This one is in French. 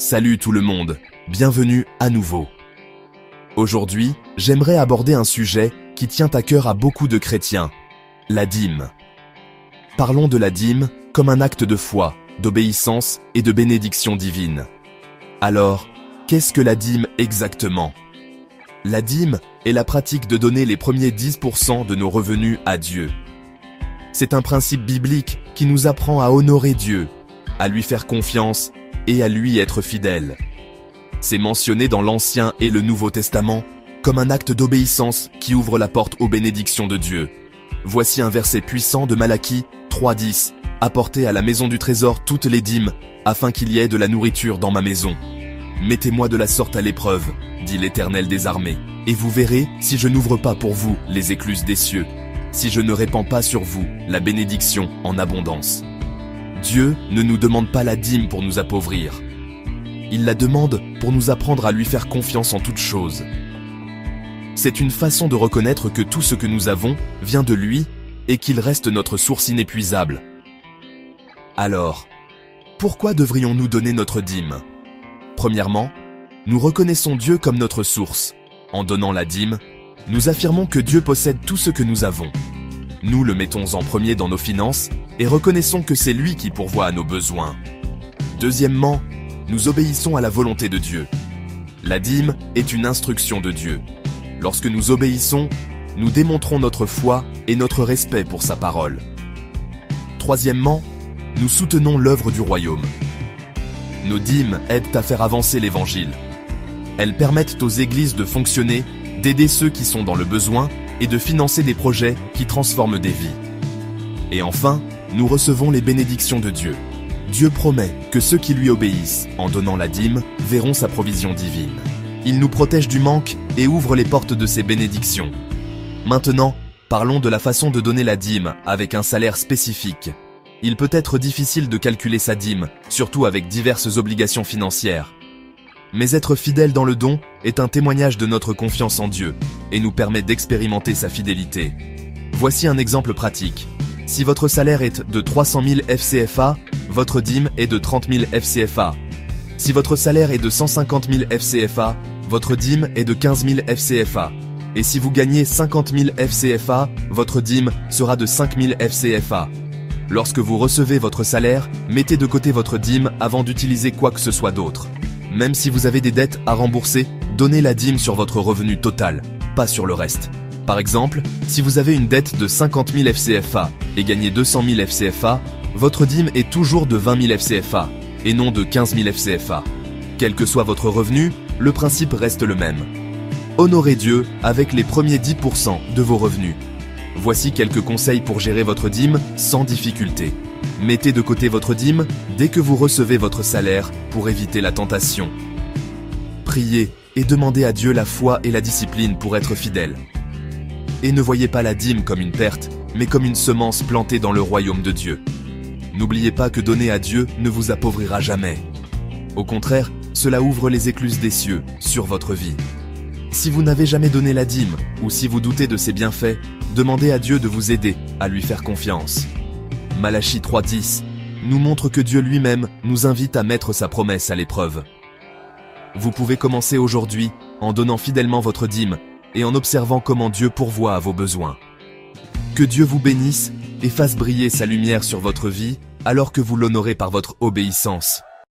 Salut tout le monde, bienvenue à nouveau. Aujourd'hui, j'aimerais aborder un sujet qui tient à cœur à beaucoup de chrétiens, la dîme. Parlons de la dîme comme un acte de foi, d'obéissance et de bénédiction divine. Alors, qu'est-ce que la dîme exactement? La dîme est la pratique de donner les premiers 10% de nos revenus à Dieu. C'est un principe biblique qui nous apprend à honorer Dieu, à lui faire confiance et à lui être fidèle. C'est mentionné dans l'Ancien et le Nouveau Testament comme un acte d'obéissance qui ouvre la porte aux bénédictions de Dieu. Voici un verset puissant de Malachie 3:10. « Apportez à la maison du trésor toutes les dîmes, afin qu'il y ait de la nourriture dans ma maison. Mettez-moi de la sorte à l'épreuve, dit l'Éternel des armées, et vous verrez si je n'ouvre pas pour vous les écluses des cieux, si je ne répands pas sur vous la bénédiction en abondance. » Dieu ne nous demande pas la dîme pour nous appauvrir. Il la demande pour nous apprendre à lui faire confiance en toutes choses. C'est une façon de reconnaître que tout ce que nous avons vient de lui et qu'il reste notre source inépuisable. Alors, pourquoi devrions-nous donner notre dîme? Premièrement, nous reconnaissons Dieu comme notre source. En donnant la dîme, nous affirmons que Dieu possède tout ce que nous avons. Nous le mettons en premier dans nos finances et reconnaissons que c'est lui qui pourvoit à nos besoins. Deuxièmement, nous obéissons à la volonté de Dieu. La dîme est une instruction de Dieu. Lorsque nous obéissons, nous démontrons notre foi et notre respect pour sa parole. Troisièmement, nous soutenons l'œuvre du royaume. Nos dîmes aident à faire avancer l'Évangile. Elles permettent aux églises de fonctionner, d'aider ceux qui sont dans le besoin et de financer des projets qui transforment des vies. Et enfin, nous recevons les bénédictions de Dieu. Dieu promet que ceux qui lui obéissent, en donnant la dîme, verront sa provision divine. Il nous protège du manque et ouvre les portes de ses bénédictions. Maintenant, parlons de la façon de donner la dîme avec un salaire spécifique. Il peut être difficile de calculer sa dîme, surtout avec diverses obligations financières. Mais être fidèle dans le don est un témoignage de notre confiance en Dieu et nous permet d'expérimenter sa fidélité. Voici un exemple pratique. Si votre salaire est de 300 000 FCFA, votre dîme est de 30 000 FCFA. Si votre salaire est de 150 000 FCFA, votre dîme est de 15 000 FCFA. Et si vous gagnez 50 000 FCFA, votre dîme sera de 5 000 FCFA. Lorsque vous recevez votre salaire, mettez de côté votre dîme avant d'utiliser quoi que ce soit d'autre. Même si vous avez des dettes à rembourser, donnez la dîme sur votre revenu total, pas sur le reste. Par exemple, si vous avez une dette de 50 000 FCFA et gagnez 200 000 FCFA, votre dîme est toujours de 20 000 FCFA et non de 15 000 FCFA. Quel que soit votre revenu, le principe reste le même. Honorez Dieu avec les premiers 10% de vos revenus. Voici quelques conseils pour gérer votre dîme sans difficulté. Mettez de côté votre dîme dès que vous recevez votre salaire pour éviter la tentation. Priez et demandez à Dieu la foi et la discipline pour être fidèle. Et ne voyez pas la dîme comme une perte, mais comme une semence plantée dans le royaume de Dieu. N'oubliez pas que donner à Dieu ne vous appauvrira jamais. Au contraire, cela ouvre les écluses des cieux sur votre vie. Si vous n'avez jamais donné la dîme, ou si vous doutez de ses bienfaits, demandez à Dieu de vous aider à lui faire confiance. Malachie 3:10 nous montre que Dieu lui-même nous invite à mettre sa promesse à l'épreuve. Vous pouvez commencer aujourd'hui en donnant fidèlement votre dîme et en observant comment Dieu pourvoit à vos besoins. Que Dieu vous bénisse et fasse briller sa lumière sur votre vie alors que vous l'honorez par votre obéissance.